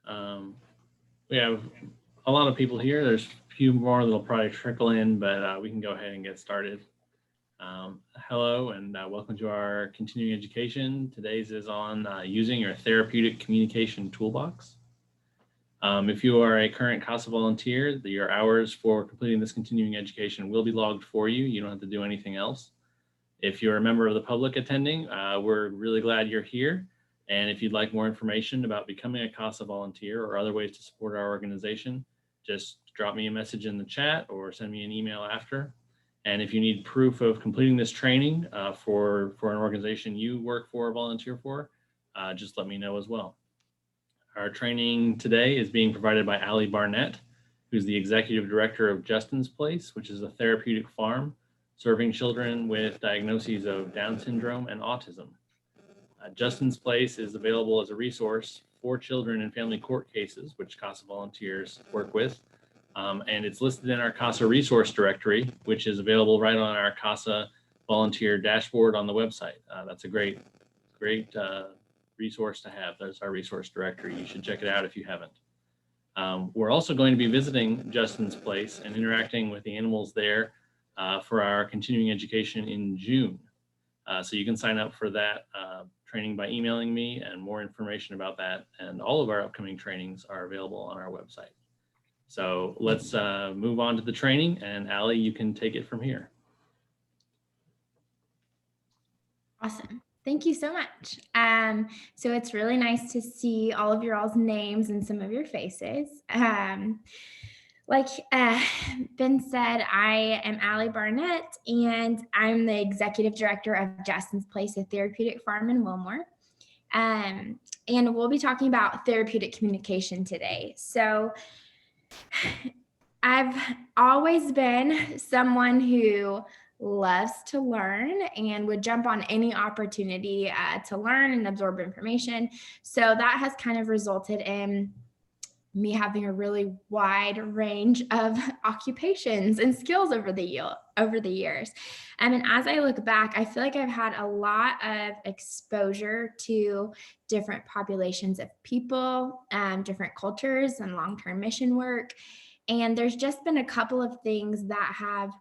We have a lot of people here. There's a few more that'll probably trickle in, but we can go ahead and get started. Hello and welcome to our continuing education. Today's is on using your therapeutic communication toolbox. If you are a current CASA volunteer, your hours for completing this continuing education will be logged for you. You don't have to do anything else. If you're a member of the public attending, we're really glad you're here. And if you'd like more information about becoming a CASA volunteer or other ways to support our organization, just drop me a message in the chat or send me an email after. And if you need proof of completing this training for an organization you work for or volunteer for, just let me know as well. Our training today is being provided by Allie Barnett, who's the executive director of Justin's Place, which is a therapeutic farm serving children with diagnoses of Down syndrome and autism. Justin's Place is available as a resource for children in family court cases, which CASA volunteers work with. And it's listed in our CASA resource directory, which is available right on our CASA volunteer dashboard on the website. That's a great resource to have. That's our resource directory. You should check it out if you haven't. We're also going to be visiting Justin's Place and interacting with the animals there for our continuing education in June. So you can sign up for that training by emailing me, and more information about that and all of our upcoming trainings are available on our website. So let's move on to the training, and Allie, you can take it from here. Awesome. Thank you so much. So it's really nice to see all of your all's names and some of your faces. Like Ben said, I am Allie Barnett, and I'm the executive director of Justin's Place, a therapeutic farm in Wilmore. And we'll be talking about therapeutic communication today. So I've always been someone who loves to learn and would jump on any opportunity to learn and absorb information. So that has kind of resulted in me having a really wide range of occupations and skills over the years. And as I look back, I feel like I've had a lot of exposure to different populations of people, different cultures and long-term mission work. And there's just been a couple of things that have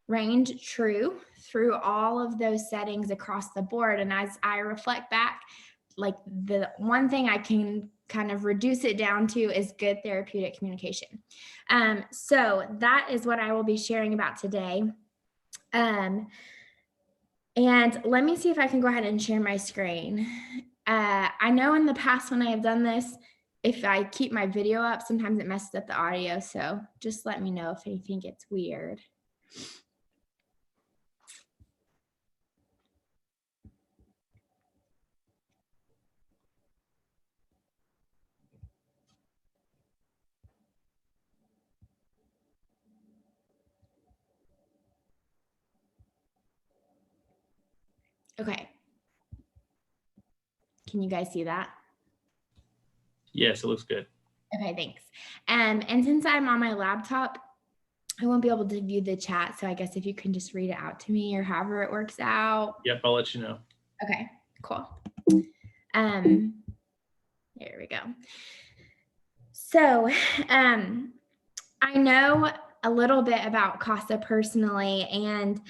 reigned true through all of those settings across the board. And as I reflect back, like the one thing I can kind of reduce it down to is good therapeutic communication. So that is what I will be sharing about today. And let me see if I can go ahead and share my screen. I know in the past when I have done this, if I keep my video up, sometimes it messes up the audio. So just let me know if you think it's weird. Okay. Can you guys see that? Yes, it looks good. Okay, thanks. And since I'm on my laptop, I won't be able to view the chat. So I guess if you can just read it out to me or however it works out. Yep, I'll let you know. Okay, cool. Here we go. So I know a little bit about CASA personally, and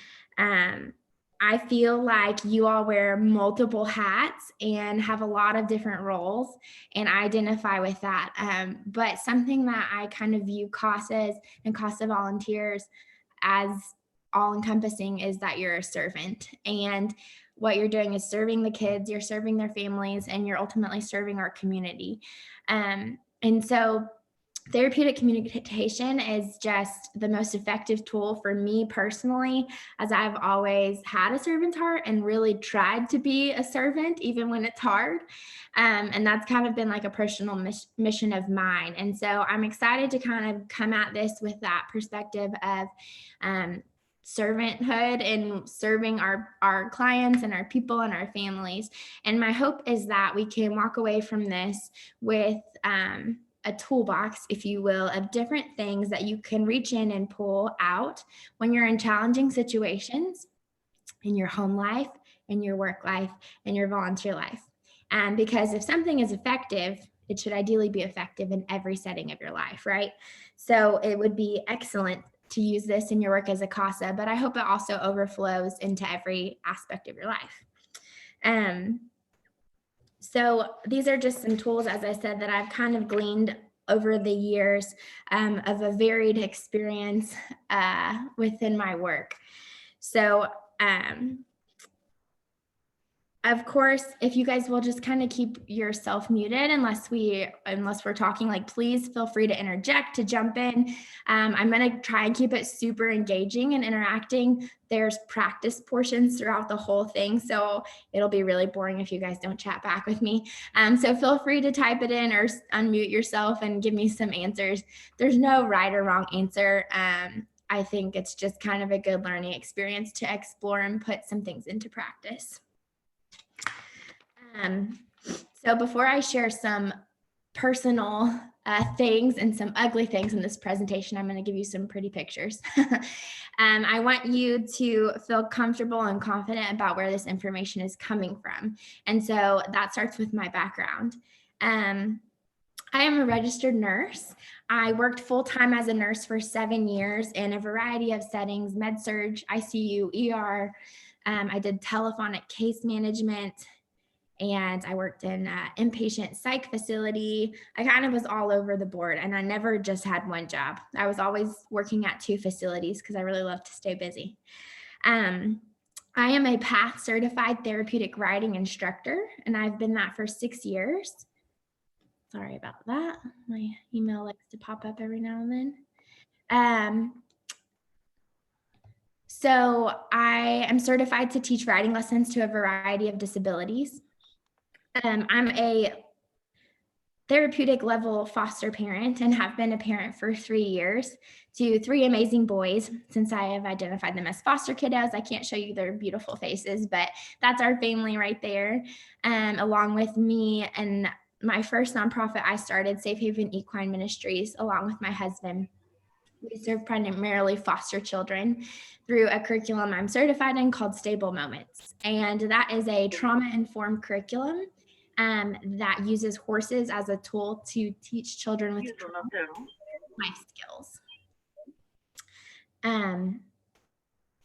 I feel like you all wear multiple hats and have a lot of different roles, and I identify with that. But something that I kind of view CASAs and CASA volunteers as all encompassing is that you're a servant, and what you're doing is serving the kids, you're serving their families, and you're ultimately serving our community. And so therapeutic communication is just the most effective tool for me personally, as I've always had a servant's heart and really tried to be a servant, even when it's hard. And that's kind of been like a personal mission of mine. And so I'm excited to kind of come at this with that perspective of servanthood and serving our clients and our people and our families. And my hope is that we can walk away from this with a toolbox, if you will, of different things that you can reach in and pull out when you're in challenging situations in your home life, in your work life, in your volunteer life. And because if something is effective, it should ideally be effective in every setting of your life, right? So it would be excellent to use this in your work as a CASA, but I hope it also overflows into every aspect of your life. So these are just some tools, as I said, that I've kind of gleaned over the years of a varied experience within my work. So of course, if you guys will just kind of keep yourself muted unless we're talking, like, please feel free to interject, to jump in. I'm going to try and keep it super engaging and interacting. There's practice portions throughout the whole thing, so it'll be really boring if you guys don't chat back with me. So feel free to type it in or unmute yourself and give me some answers. There's no right or wrong answer. I think it's just kind of a good learning experience to explore and put some things into practice. So before I share some personal things and some ugly things in this presentation, I'm going to give you some pretty pictures. I want you to feel comfortable and confident about where this information is coming from. And so that starts with my background. I am a registered nurse. I worked full-time as a nurse for 7 years in a variety of settings: med-surg, ICU, ER. I did telephonic case management, and I worked in inpatient psych facility. I kind of was all over the board, and I never just had one job. I was always working at 2 facilities because I really love to stay busy. I am a PATH certified therapeutic writing instructor, and I've been that for 6 years. Sorry about that. My email likes to pop up every now and then. So I am certified to teach writing lessons to a variety of disabilities. I'm a therapeutic level foster parent and have been a parent for 3 years to 3 amazing boys. Since I have identified them as foster kiddos, I can't show you their beautiful faces, but that's our family right there. Along with me and my first nonprofit I started, Safe Haven Equine Ministries, along with my husband. We serve primarily foster children through a curriculum I'm certified in called Stable Moments. And that is a trauma-informed curriculum that uses horses as a tool to teach children with life skills.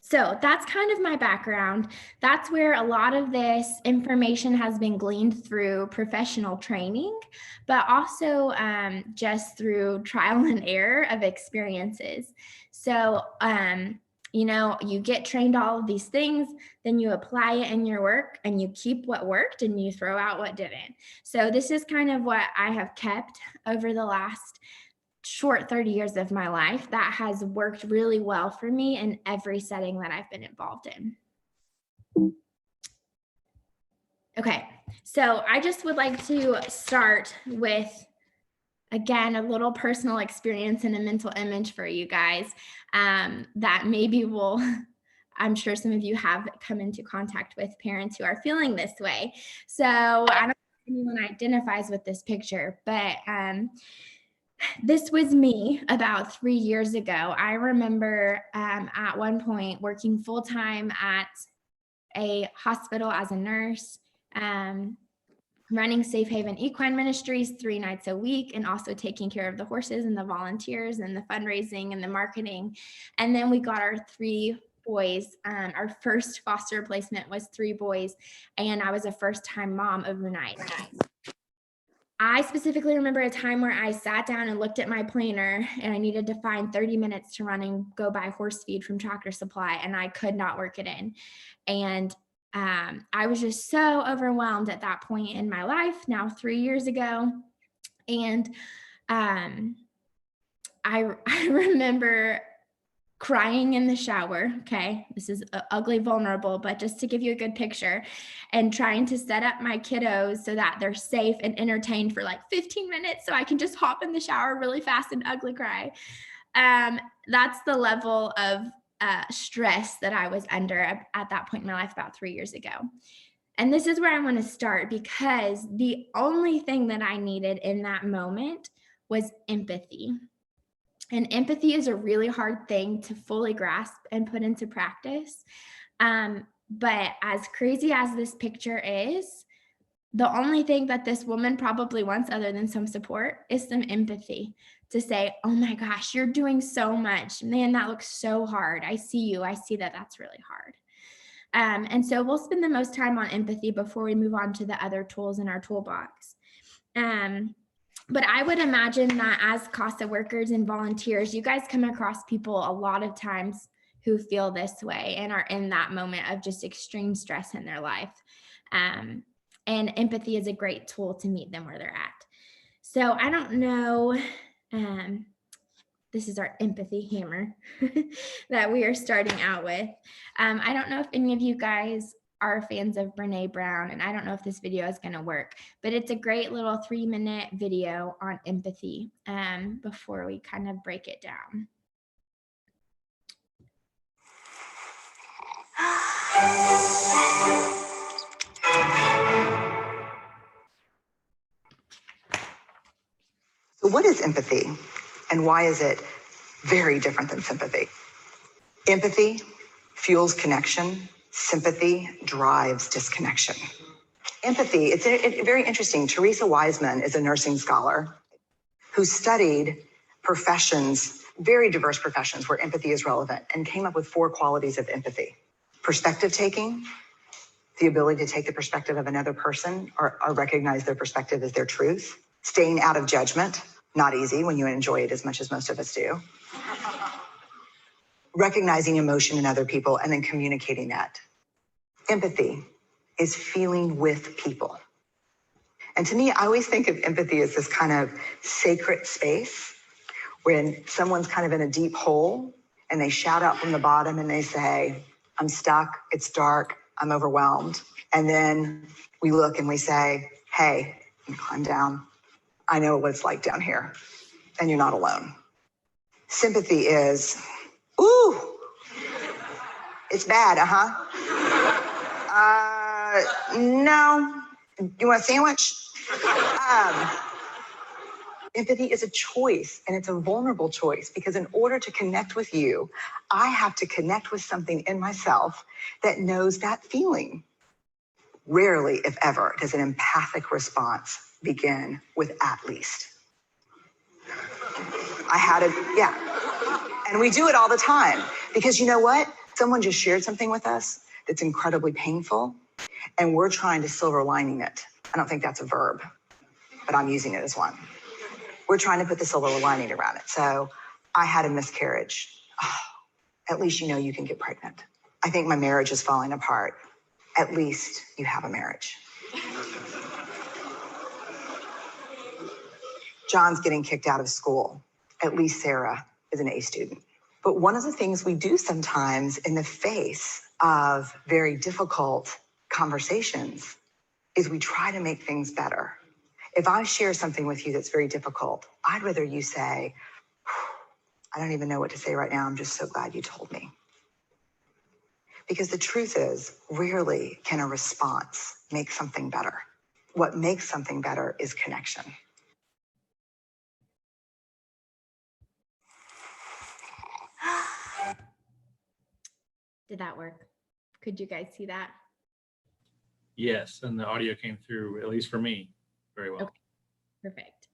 So that's kind of my background. That's where a lot of this information has been gleaned through professional training, but also just through trial and error of experiences. So, you get trained all of these things, then you apply it in your work and you keep what worked and you throw out what didn't. So this is kind of what I have kept over the last short 30 years of my life that has worked really well for me in every setting that I've been involved in. Okay, so I just would like to start with, again, a little personal experience and a mental image for you guys that maybe will, I'm sure some of you have come into contact with parents who are feeling this way. So I don't know if anyone identifies with this picture, but this was me about 3 years ago. I remember at one point working full-time at a hospital as a nurse, running Safe Haven Equine Ministries 3 nights a week, and also taking care of the horses and the volunteers and the fundraising and the marketing. And then we got our 3 boys. Our first foster placement was 3 boys, and I was a first-time mom overnight. I specifically remember a time where I sat down and looked at my planner and I needed to find 30 minutes to run and go buy horse feed from Tractor Supply, and I could not work it in. And I was just so overwhelmed at that point in my life, now 3 years ago. And I remember crying in the shower. Okay, this is ugly, vulnerable, but just to give you a good picture, and trying to set up my kiddos so that they're safe and entertained for like 15 minutes so I can just hop in the shower really fast and ugly cry. That's the level of stress that I was under at that point in my life about 3 years ago. And this is where I want to start, because the only thing that I needed in that moment was empathy. And empathy is a really hard thing to fully grasp and put into practice. But as crazy as this picture is, The only thing that this woman probably wants other than some support is some empathy to say, oh my gosh, you're doing so much. Man, that looks so hard. I see you. I see that that's really hard. And so we'll spend the most time on empathy before we move on to the other tools in our toolbox. But I would imagine that as CASA workers and volunteers, you guys come across people a lot of times who feel this way and are in that moment of just extreme stress in their life. And empathy is a great tool to meet them where they're at. So I don't know. This is our empathy hammer that we are starting out with. I don't know if any of you guys are fans of Brene Brown, and I don't know if this video is going to work, but it's a great little 3-minute video on empathy before we kind of break it down. So what is empathy, and why is it very different than sympathy? Empathy fuels connection. Sympathy drives disconnection. Empathy, it's very interesting. Teresa Wiseman is a nursing scholar who studied professions, very diverse professions where empathy is relevant, and came up with 4 qualities of empathy. Perspective taking, the ability to take the perspective of another person or recognize their perspective as their truth. Staying out of judgment, not easy when you enjoy it as much as most of us do. Recognizing emotion in other people and then communicating that. Empathy is feeling with people. And to me, I always think of empathy as this kind of sacred space when someone's kind of in a deep hole and they shout out from the bottom and they say, I'm stuck, it's dark, I'm overwhelmed. And then we look and we say, hey, climb down. I know what it's like down here, and you're not alone. Sympathy is, ooh, it's bad, no, you want a sandwich? Empathy is a choice, and it's a vulnerable choice, because in order to connect with you, I have to connect with something in myself that knows that feeling. Rarely, if ever, does an empathic response begin with at least. And we do it all the time, because you know what? Someone just shared something with us that's incredibly painful, and we're trying to silver lining it. I don't think that's a verb, but I'm using it as one. We're trying to put the silver lining around it. So I had a miscarriage. Oh, at least you know you can get pregnant. I think my marriage is falling apart. At least you have a marriage. John's getting kicked out of school. At least Sarah is an A student. But one of the things we do sometimes in the face of very difficult conversations is we try to make things better. If I share something with you that's very difficult, I'd rather you say, I don't even know what to say right now. I'm just so glad you told me. Because the truth is, rarely can a response make something better. What makes something better is connection. Did that work? Could you guys see that? Yes, and the audio came through, at least for me, very well. Okay, perfect.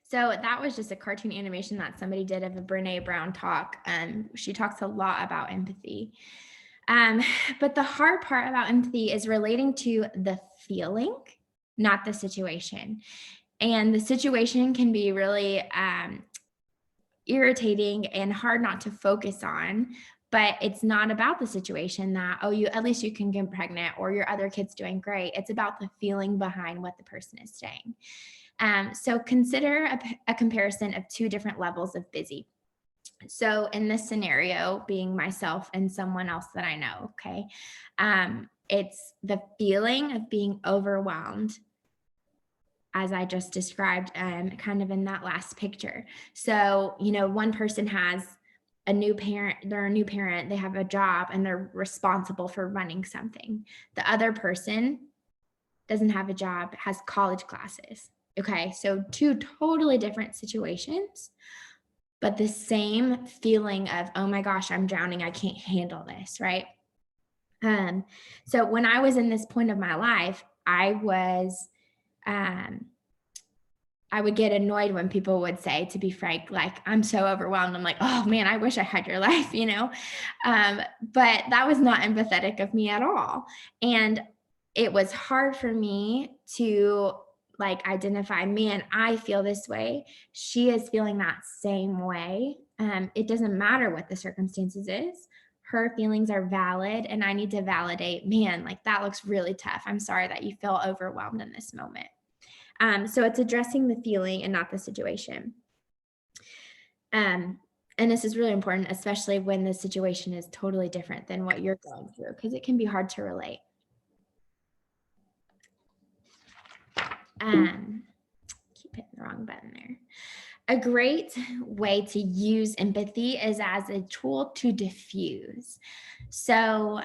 So that was just a cartoon animation that somebody did of a Brene Brown talk. She talks a lot about empathy. But the hard part about empathy is relating to the feeling, not the situation. And the situation can be really irritating and hard not to focus on, but it's not about the situation that, oh, at least you can get pregnant or your other kid's doing great. It's about the feeling behind what the person is saying. So consider a comparison of 2 different levels of busy. So in this scenario, being myself and someone else that I know, okay, it's the feeling of being overwhelmed, as I just described, kind of in that last picture. So, one person has a new parent, they're a new parent, they have a job, and they're responsible for running something. The other person doesn't have a job, has college classes. Okay, so 2 totally different situations, but the same feeling of, oh my gosh, I'm drowning, I can't handle this, right? So when I was in this point of my life, I would get annoyed when people would say, to be frank, like, I'm so overwhelmed. I'm like, oh man, I wish I had your life, but that was not empathetic of me at all. And it was hard for me to like identify, man, I feel this way. She is feeling that same way. It doesn't matter what the circumstances is. Her feelings are valid, and I need to validate, man, like that looks really tough. I'm sorry that you feel overwhelmed in this moment. So it's addressing the feeling and not the situation. And this is really important, especially when the situation is totally different than what you're going through, because it can be hard to relate. Keep hitting the wrong button there. A great way to use empathy is as a tool to diffuse. So,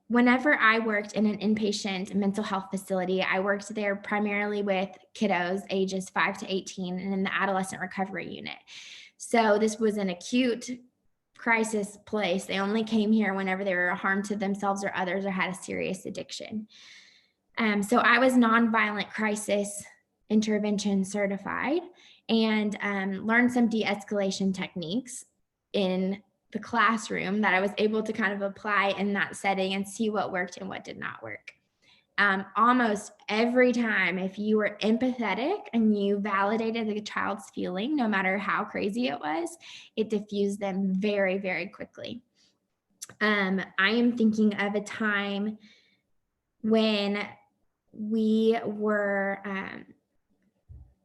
whenever I worked in an inpatient mental health facility, I worked there primarily with kiddos ages 5 to 18 and in the adolescent recovery unit. So this was an acute crisis place. They only came here whenever they were a harm to themselves or others or had a serious addiction. So I was nonviolent crisis intervention certified and learned some de-escalation techniques in the classroom that I was able to kind of apply in that setting and see what worked and what did not work. Almost every time, if you were empathetic and you validated the child's feeling, no matter how crazy it was, it diffused them very, very quickly. I am thinking of a time when we were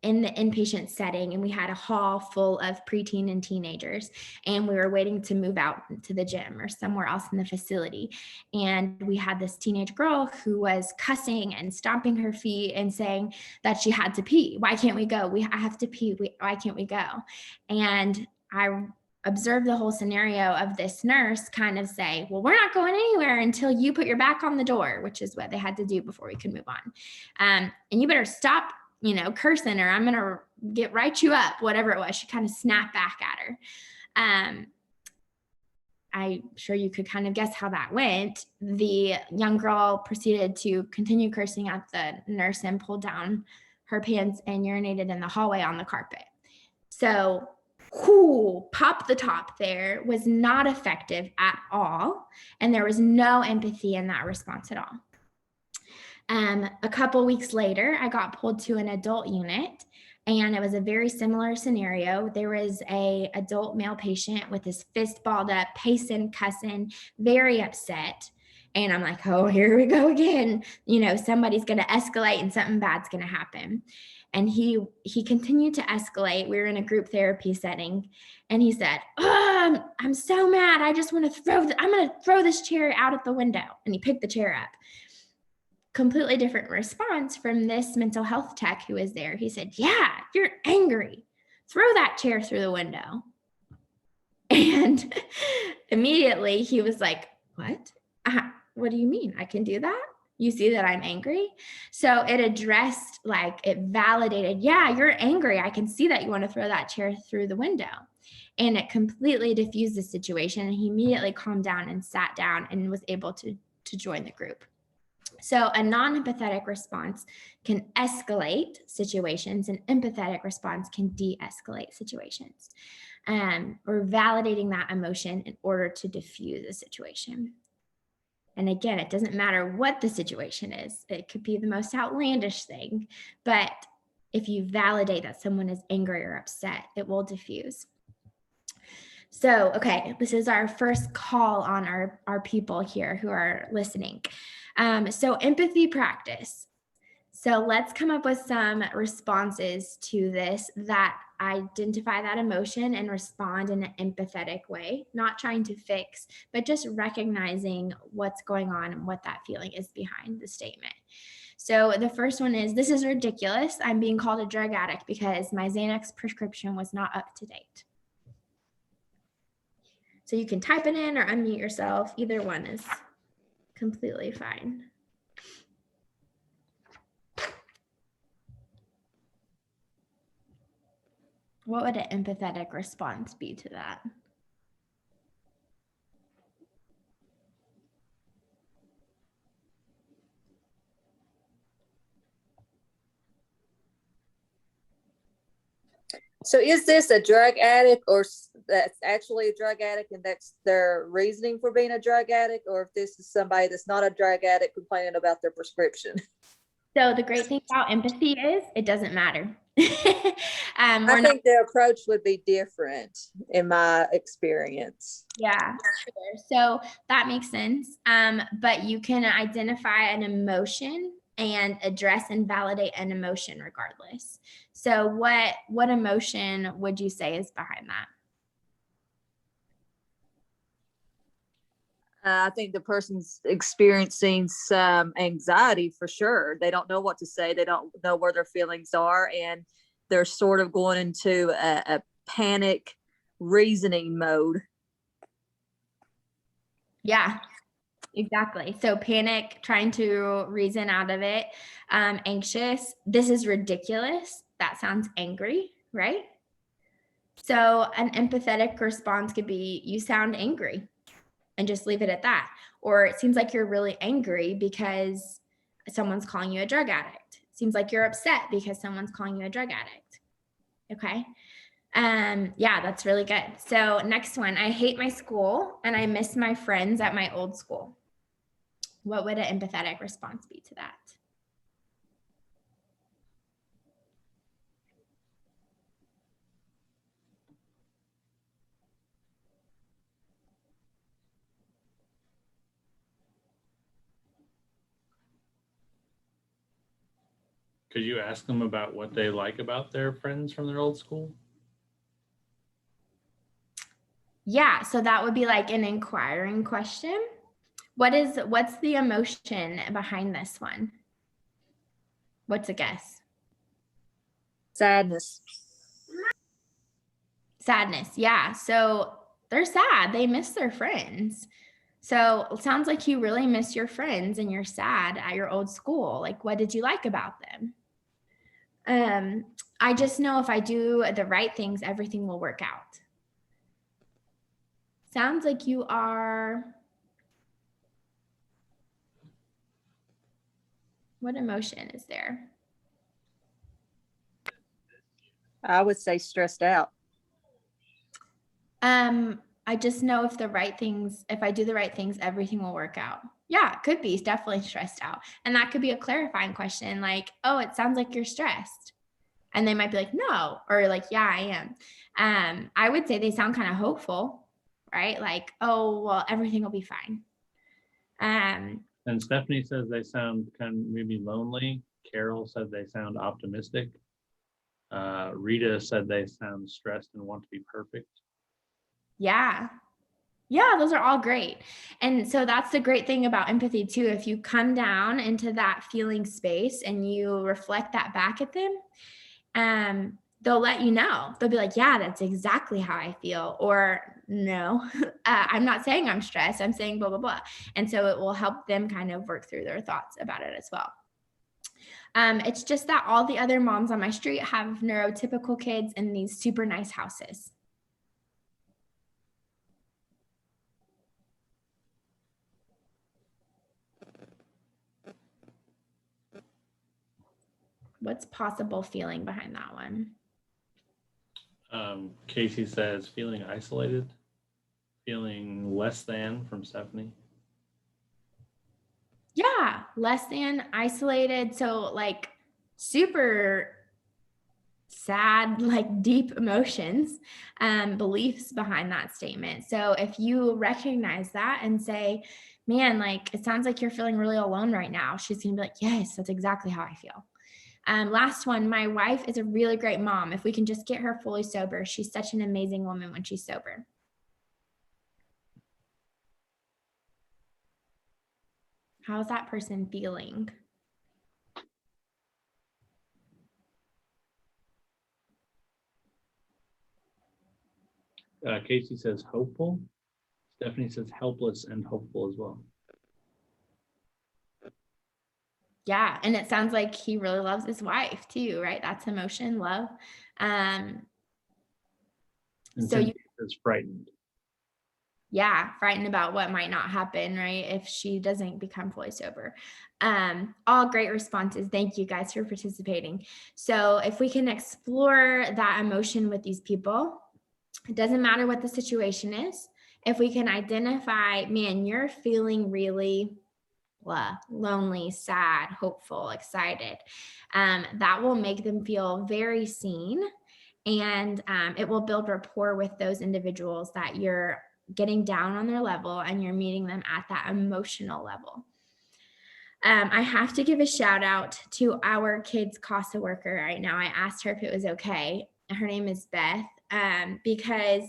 in the inpatient setting and we had a hall full of preteen and teenagers, and we were waiting to move out to the gym or somewhere else in the facility. And we had this teenage girl who was cussing and stomping her feet and saying that she had to pee. Why can't we go? I have to pee. Why can't we go? And I observed the whole scenario of this nurse kind of say, well, we're not going anywhere until you put your back on the door, which is what they had to do before we could move on. And you better stop cursing, or I'm going to write you up, whatever it was. She kind of snapped back at her. I'm sure you could kind of guess how that went. The young girl proceeded to continue cursing at the nurse and pulled down her pants and urinated in the hallway on the carpet. So, pop the top there was not effective at all. And there was no empathy in that response at all. A couple weeks later, I got pulled to an adult unit, and it was a very similar scenario. There was an adult male patient with his fist balled up, pacing, cussing, very upset. And I'm like, oh, here we go again. Somebody's going to escalate and something bad's going to happen. And he continued to escalate. We were in a group therapy setting, and he said, oh, I'm so mad. I just want to I'm going to throw this chair out at the window. And he picked the chair up. Completely different response from this mental health tech who was there. He said, yeah, you're angry. Throw that chair through the window. And immediately he was like, what? What do you mean? I can do that? You see that I'm angry? So it addressed, it validated, yeah, you're angry. I can see that you want to throw that chair through the window. And it completely diffused the situation. And he immediately calmed down and sat down and was able to join the group. So a non-empathetic response can escalate situations, and empathetic response can de-escalate situations. Or validating that emotion in order to diffuse a situation. And again, it doesn't matter what the situation is. It could be the most outlandish thing, but if you validate that someone is angry or upset, it will diffuse. So, okay, this is our first call on our people here who are listening. So empathy practice. So let's come up with some responses to this that identify that emotion and respond in an empathetic way, not trying to fix, but just recognizing what's going on and what that feeling is behind the statement. So the first one is, this is ridiculous. I'm being called a drug addict because my Xanax prescription was not up to date. So you can type it in or unmute yourself. Either one is completely fine. What would an empathetic response be to that? So is this a drug addict, or that's actually a drug addict and that's their reasoning for being a drug addict, or if this is somebody that's not a drug addict complaining about their prescription? So the great thing about empathy is it doesn't matter. I think the approach would be different in my experience. Yeah, sure. So that makes sense. But you can identify an emotion and address and validate an emotion regardless. So what emotion would you say is behind that? I think the person's experiencing some anxiety for sure. They don't know what to say. They don't know where their feelings are. And they're sort of going into a panic reasoning mode. Yeah, exactly. So panic, trying to reason out of it. Anxious, this is ridiculous. That sounds angry, right? So an empathetic response could be, you sound angry, and just leave it at that. Or it seems like you're really angry because someone's calling you a drug addict. It seems like you're upset because someone's calling you a drug addict. Okay. Yeah, that's really good. So next one, I hate my school and I miss my friends at my old school. What would an empathetic response be to that? Could you ask them about what they like about their friends from their old school? Yeah, so that would be like an inquiring question. What's the emotion behind this one? What's a guess? Sadness. Sadness. Yeah. So they're sad. They miss their friends. So it sounds like you really miss your friends and you're sad at your old school. Like, what did you like about them? I just know if I do the right things, everything will work out. Sounds like you are. What emotion is there? I would say stressed out. I just know if I do the right things, everything will work out. Yeah, it could be definitely stressed out. And that could be a clarifying question like, oh, it sounds like you're stressed. And they might be like, no, or like, yeah, I am. I would say they sound kind of hopeful, right? Like, oh, well, everything will be fine. And Stephanie says they sound kind of maybe lonely. Carol said they sound optimistic. Rita said they sound stressed and want to be perfect. Yeah. Yeah, those are all great. And so that's the great thing about empathy too. If you come down into that feeling space and you reflect that back at them, they'll let you know. They'll be like, yeah, that's exactly how I feel. Or no, I'm not saying I'm stressed. I'm saying blah, blah, blah. And so it will help them kind of work through their thoughts about it as well. It's just that all the other moms on my street have neurotypical kids in these super nice houses. What's possible feeling behind that one? Casey says feeling isolated, feeling less than from Stephanie. Yeah, less than, isolated. So like super sad, like deep emotions, beliefs behind that statement. So if you recognize that and say, man, like it sounds like you're feeling really alone right now, she's gonna be like, yes, that's exactly how I feel. Last one, my wife is a really great mom. If we can just get her fully sober, she's such an amazing woman when she's sober. How's that person feeling? Casey says hopeful. Stephanie says helpless and hopeful as well. Yeah, and it sounds like he really loves his wife too, right? That's emotion, love. And So you says frightened. frightened about what might not happen, right, if she doesn't become fully sober. All great responses. Thank you guys for participating. So if we can explore that emotion with these people, it doesn't matter what the situation is. If we can identify, man, you're feeling really lonely, sad, hopeful, excited, that will make them feel very seen. And it will build rapport with those individuals that you're getting down on their level and you're meeting them at that emotional level. I have to give a shout out to our kids' CASA worker right now. I asked her if it was okay. Her name is Beth, because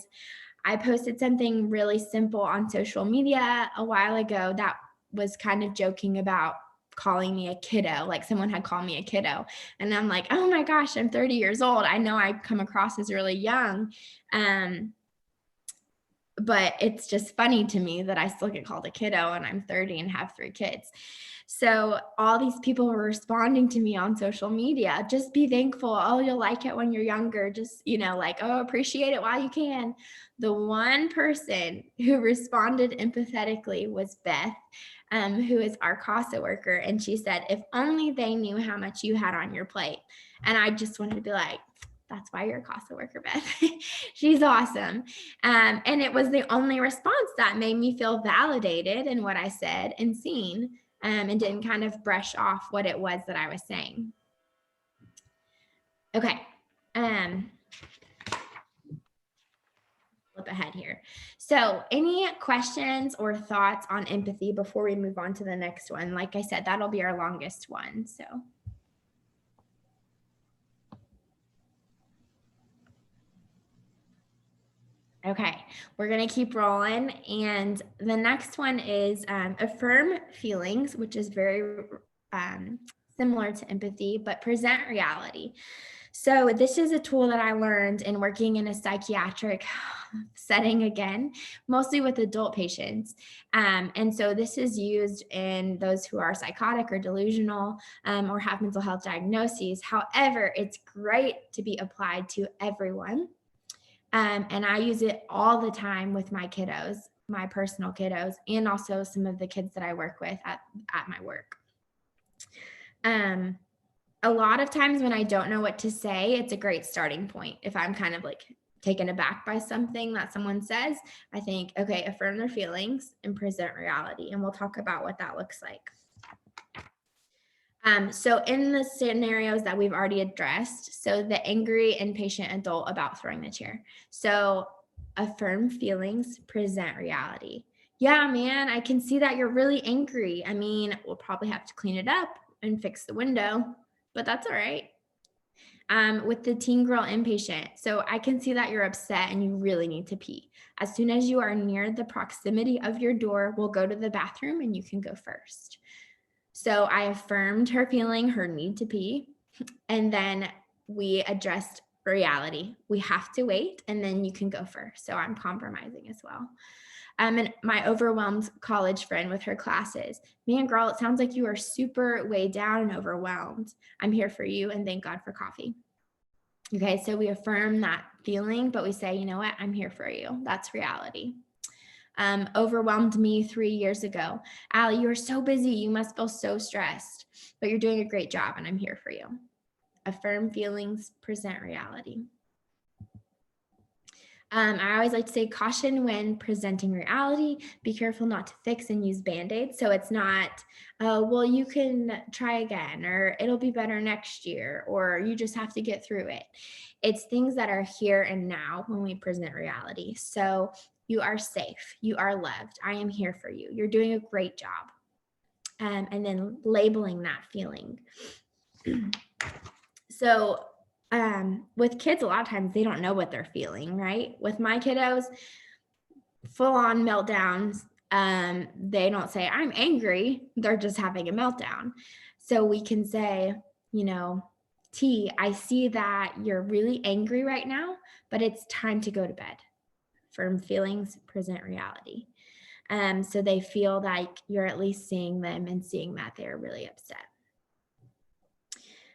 I posted something really simple on social media a while ago that was kind of joking about calling me a kiddo, like someone had called me a kiddo. And I'm like, oh my gosh, I'm 30 years old. I know I come across as really young. But it's just funny to me that I still get called a kiddo and I'm 30 and have 3 kids. So all these people were responding to me on social media. Just be thankful. Oh, you'll like it when you're younger. Just, like, oh, appreciate it while you can. The one person who responded empathetically was Beth, who is our CASA worker. And she said, if only they knew how much you had on your plate. And I just wanted to be like, that's why you're a CASA worker, Beth. She's awesome. And it was the only response that made me feel validated in what I said and seen, and didn't kind of brush off what it was that I was saying. Okay. Flip ahead here. So any questions or thoughts on empathy before we move on to the next one? Like I said, that'll be our longest one. So. Okay, we're going to keep rolling. And the next one is affirm feelings, which is very similar to empathy, but present reality. So this is a tool that I learned in working in a psychiatric setting again, mostly with adult patients. And so this is used in those who are psychotic or delusional or have mental health diagnoses. However, it's great to be applied to everyone. And I use it all the time with my kiddos, my personal kiddos, and also some of the kids that I work with at my work. A lot of times when I don't know what to say, it's a great starting point. If I'm kind of like taken aback by something that someone says, I think, okay, affirm their feelings and present reality. And we'll talk about what that looks like. So in the scenarios that we've already addressed, so the angry impatient adult about throwing the chair. So affirm feelings, present reality. Yeah, man, I can see that you're really angry. I mean, we'll probably have to clean it up and fix the window, but that's all right. With the teen girl impatient. So I can see that you're upset and you really need to pee. As soon as you are near the proximity of your door, we'll go to the bathroom and you can go first. So I affirmed her feeling her need to pee, and then we addressed reality. We have to wait, and then you can go first. So I'm compromising as well. And my overwhelmed college friend with her classes, man, girl, it sounds like you are super weighed down and overwhelmed. I'm here for you, and thank God for coffee. Okay, so we affirm that feeling, but we say, you know what, I'm here for you. That's reality. Overwhelmed me 3 years ago. Allie, you are so busy. You must feel so stressed, but you're doing a great job and I'm here for you. Affirm feelings, present reality. I always like to say caution when presenting reality. Be careful not to fix and use Band-Aids. So it's not, well, you can try again, or it'll be better next year, or you just have to get through it. It's things that are here and now when we present reality. So you are safe. You are loved. I am here for you. You're doing a great job. And then labeling that feeling. So with kids, a lot of times they don't know what they're feeling, right? With my kiddos, full on meltdowns. They don't say, I'm angry. They're just having a meltdown. So we can say, T, I see that you're really angry right now, but it's time to go to bed. Firm feelings, present reality. So they feel like you're at least seeing them and seeing that they're really upset.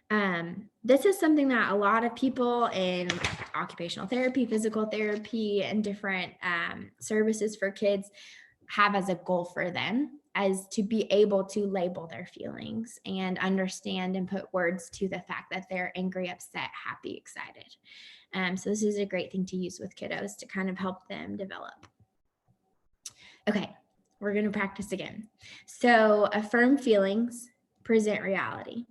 This is something that a lot of people in occupational therapy, physical therapy, and different services for kids have as a goal for them, as to be able to label their feelings and understand and put words to the fact that they're angry, upset, happy, excited. So this is a great thing to use with kiddos to kind of help them develop. Okay, we're going to practice again. So affirm feelings, present reality.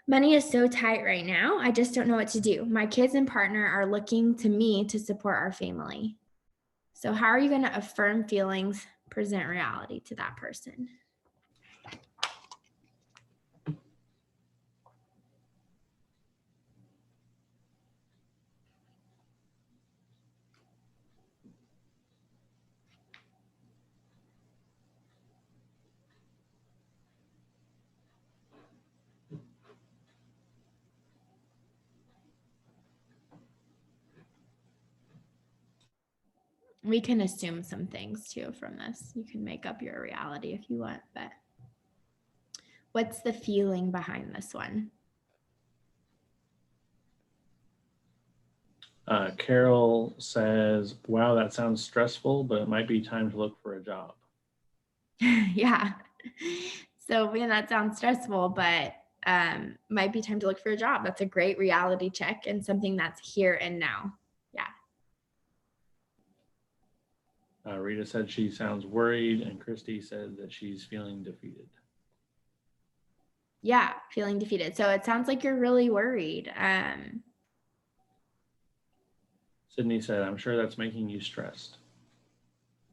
Money is so tight right now. I just don't know what to do. My kids and partner are looking to me to support our family. So how are you going to affirm feelings, present reality to that person? We can assume some things too from this. You can make up your reality if you want, but what's the feeling behind this one? Carol says, wow, that sounds stressful, but it might be time to look for a job. Yeah. So man, that sounds stressful, but might be time to look for a job. That's a great reality check and something that's here and now. Yeah. Rita said she sounds worried, and Christy said that she's feeling defeated. Yeah, feeling defeated. So it sounds like you're really worried. Sydney said, I'm sure that's making you stressed.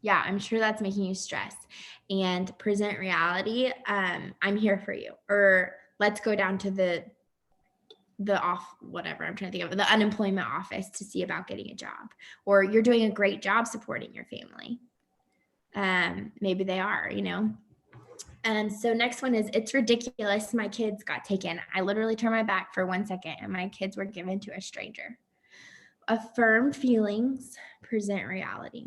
Yeah, I'm sure that's making you stressed. And present reality, I'm here for you. Or let's go down to the unemployment office to see about getting a job. Or you're doing a great job supporting your family. Maybe they are, you know. And so next one is, it's ridiculous. My kids got taken. I literally turned my back for 1 second and my kids were given to a stranger. Affirm feelings, present reality.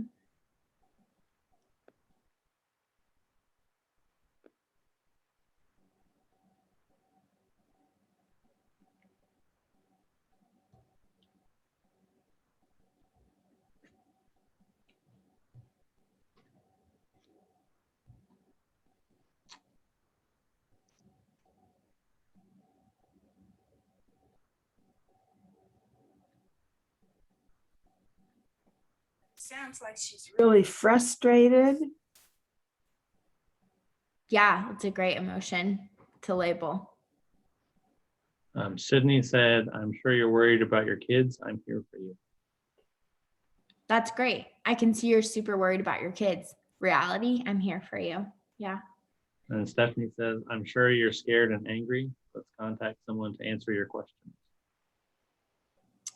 Sounds like she's really frustrated. Yeah, it's a great emotion to label. Sydney said, I'm sure you're worried about your kids. I'm here for you. That's great. I can see you're super worried about your kids. Reality, I'm here for you. Yeah. And Stephanie says, I'm sure you're scared and angry. Let's contact someone to answer your questions.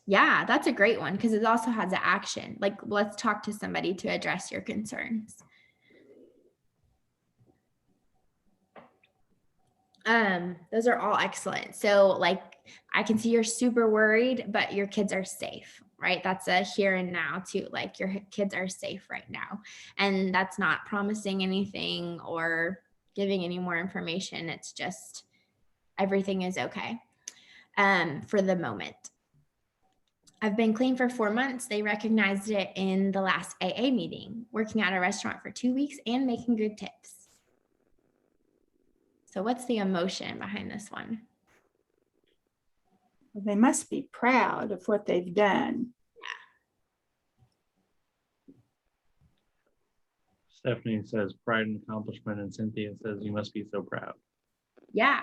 Yeah, that's a great one because it also has an action. Like, let's talk to somebody to address your concerns. Those are all excellent. So like, I can see you're super worried, but your kids are safe, right? That's a here and now too. Like your kids are safe right now. And that's not promising anything or giving any more information. It's just everything is okay for the moment. I've been clean for 4 months. They recognized it in the last AA meeting, working at a restaurant for 2 weeks and making good tips. So what's the emotion behind this one? Well, they must be proud of what they've done. Stephanie says pride and accomplishment, and Cynthia says you must be so proud. Yeah.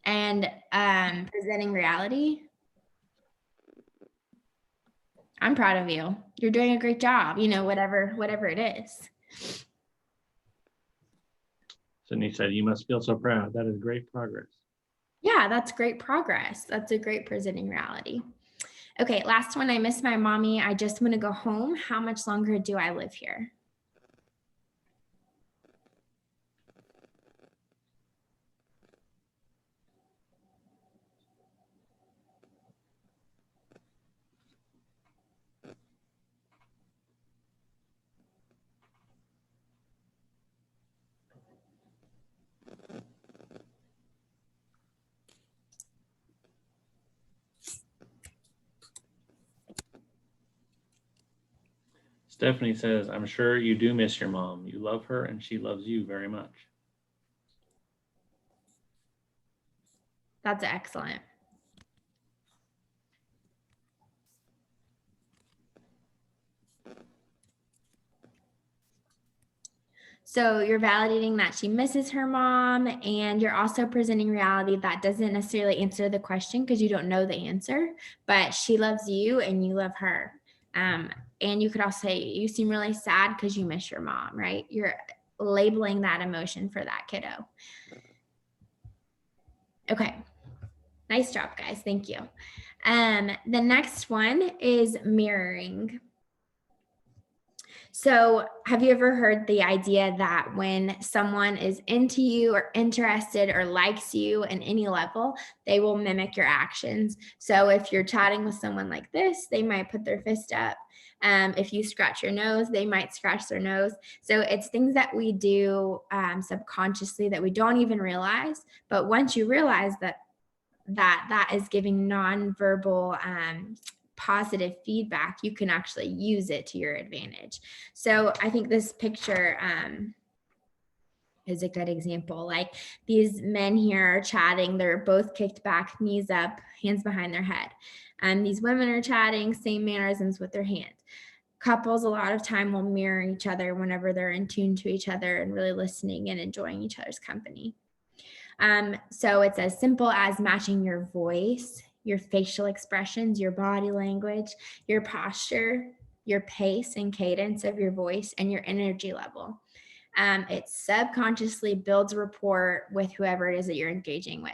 And presenting reality. I'm proud of you. You're doing a great job, you know, whatever it is. Sydney said, you must feel so proud. That is great progress. Yeah, that's great progress. That's a great presenting reality. Okay, last one. I miss my mommy. I just want to go home. How much longer do I live here? Stephanie says, I'm sure you do miss your mom. You love her and she loves you very much. That's excellent. So you're validating that she misses her mom, and you're also presenting reality that doesn't necessarily answer the question because you don't know the answer, but she loves you and you love her. And you could also say, you seem really sad because you miss your mom, right? You're labeling that emotion for that kiddo. Okay. Nice job, guys. Thank you. The next one is mirroring. So have you ever heard the idea that when someone is into you or interested or likes you in any level, they will mimic your actions? So if you're chatting with someone like this, they might put their fist up. If you scratch your nose, they might scratch their nose. So it's things that we do subconsciously that we don't even realize. But once you realize that is giving nonverbal positive feedback, you can actually use it to your advantage. So I think this picture is a good example. Like these men here are chatting, they're both kicked back, knees up, hands behind their head. And these women are chatting, same mannerisms with their hands. Couples a lot of time will mirror each other whenever they're in tune to each other and really listening and enjoying each other's company. So it's as simple as matching your voice, your facial expressions, your body language, your posture, your pace and cadence of your voice, and your energy level. It subconsciously builds rapport with whoever it is that you're engaging with.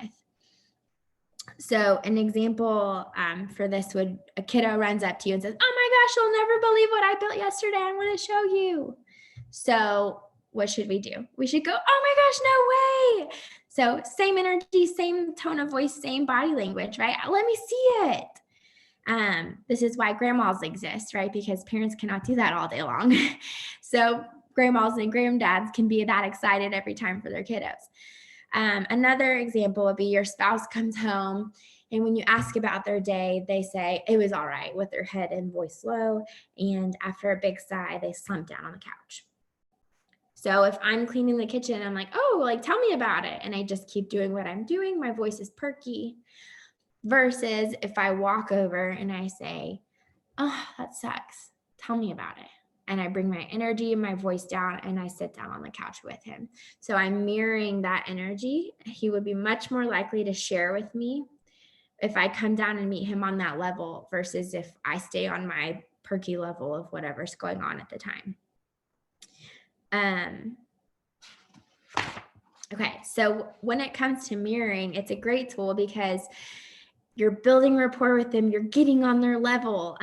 So an example for this would, a kiddo runs up to you and says, oh my gosh, you'll never believe what I built yesterday. I want to show you. So what should we do? We should go, oh my gosh, no way. So same energy, same tone of voice, same body language, right? Let me see it. This is why grandmas exist, right? Because parents cannot do that all day long. So grandmas and granddads can be that excited every time for their kiddos. Another example would be your spouse comes home, and when you ask about their day, they say it was all right with their head and voice low. And after a big sigh, they slump down on the couch. So if I'm cleaning the kitchen, I'm like, oh, like, tell me about it. And I just keep doing what I'm doing. My voice is perky. Versus if I walk over and I say, oh, that sucks. Tell me about it. And I bring my energy and my voice down and I sit down on the couch with him. So I'm mirroring that energy. He would be much more likely to share with me if I come down and meet him on that level versus if I stay on my perky level of whatever's going on at the time. Okay, so when it comes to mirroring, it's a great tool because you're building rapport with them, you're getting on their level.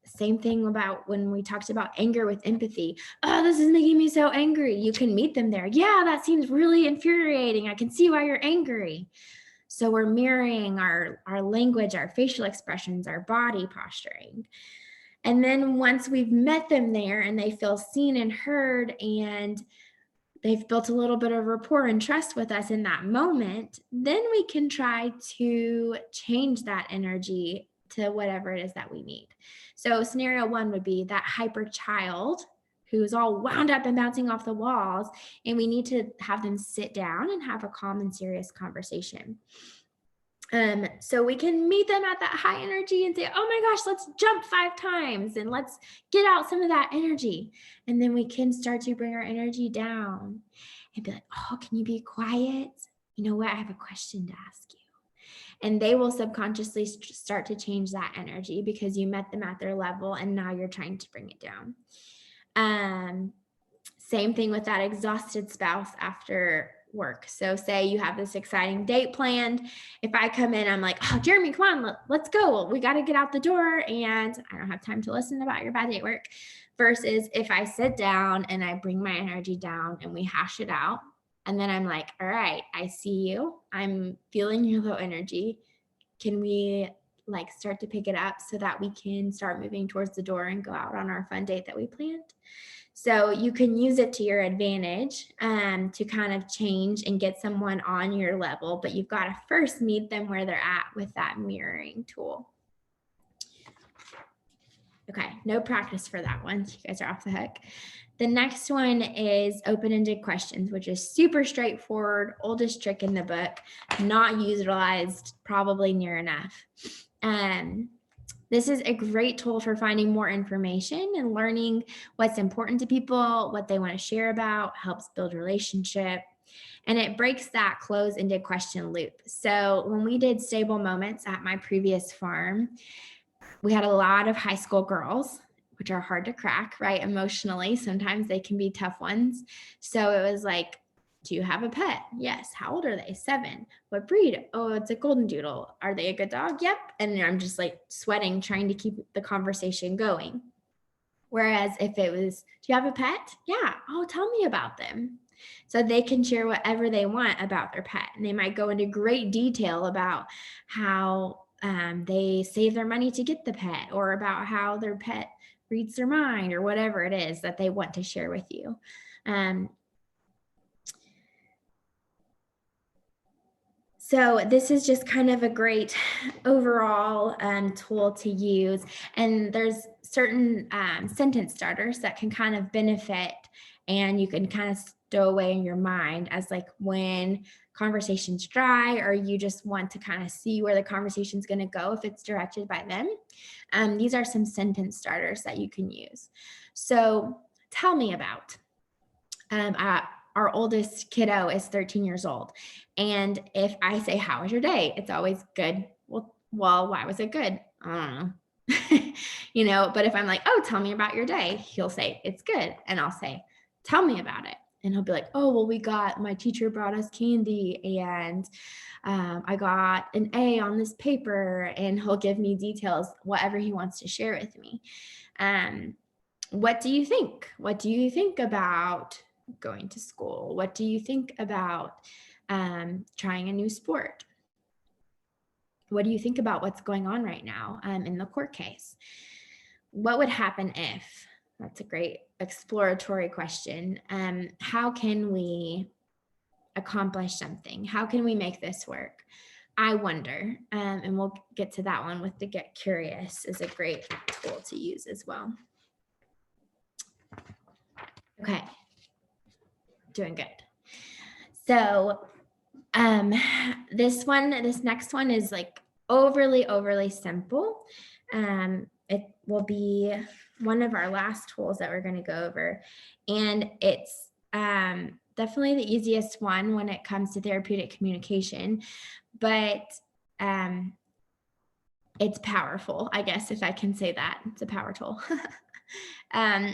Same thing about when we talked about anger with empathy. Oh, this is making me so angry. You can meet them there. Yeah, that seems really infuriating. I can see why you're angry. So we're mirroring our language, our facial expressions, our body posturing. And then once we've met them there and they feel seen and heard and they've built a little bit of rapport and trust with us in that moment, then we can try to change that energy to whatever it is that we need. So scenario one would be that hyper child who's all wound up and bouncing off the walls, and we need to have them sit down and have a calm and serious conversation. So we can meet them at that high energy and say, oh my gosh, let's jump 5 times and let's get out some of that energy. And then we can start to bring our energy down and be like, oh, can you be quiet? You know what? I have a question to ask you. And they will subconsciously start to change that energy because you met them at their level and now you're trying to bring it down. Same thing with that exhausted spouse after work. So say you have this exciting date planned. If I come in, I'm like, oh, Jeremy, come on, let's go. We got to get out the door. And I don't have time to listen about your bad day at work. Versus if I sit down and I bring my energy down and we hash it out. And then I'm like, all right, I see you. I'm feeling your low energy. Can we start to pick it up so that we can start moving towards the door and go out on our fun date that we planned? So you can use it to your advantage to kind of change and get someone on your level, but you've got to first meet them where they're at with that mirroring tool. Okay, no practice for that one. You guys are off the hook. The next one is open-ended questions, which is super straightforward, oldest trick in the book, not utilized probably near enough. This is a great tool for finding more information and learning what's important to people, what they want to share about, helps build relationship. And it breaks that close-ended question loop. So when we did stable moments at my previous farm, we had a lot of high school girls, which are hard to crack, right? Emotionally, sometimes they can be tough ones. So it was like, do you have a pet? Yes. How old are they? 7. What breed? Oh, it's a golden doodle. Are they a good dog? Yep. And I'm just like sweating, trying to keep the conversation going. Whereas if it was, do you have a pet? Yeah. Oh, tell me about them. So they can share whatever they want about their pet. And they might go into great detail about how they save their money to get the pet, or about how their pet reads their mind, or whatever it is that they want to share with you. So this is just kind of a great overall tool to use. And there's certain sentence starters that can kind of benefit, and you can kind of stow away in your mind as like when conversation's dry, or you just want to kind of see where the conversation's going to go if it's directed by them. These are some sentence starters that you can use. So tell me about. Our oldest kiddo is 13 years old. And if I say, how was your day? It's always good. Well, why was it good? I don't know. But if I'm like, oh, tell me about your day, he'll say, it's good. And I'll say, tell me about it. And he'll be like, oh, well, my teacher brought us candy, and I got an A on this paper, and he'll give me details, whatever he wants to share with me. What do you think? What do you think about going to school? What do you think about trying a new sport? What do you think about what's going on right now in the court case? What would happen if? That's a great exploratory question. How can we accomplish something? How can we make this work? I wonder, and we'll get to that one with the get curious is a great tool to use as well. Okay. Doing good. So this next one is like overly simple. It will be one of our last tools that we're going to go over. And it's definitely the easiest one when it comes to therapeutic communication, but it's powerful, I guess, if I can say that. It's a power tool.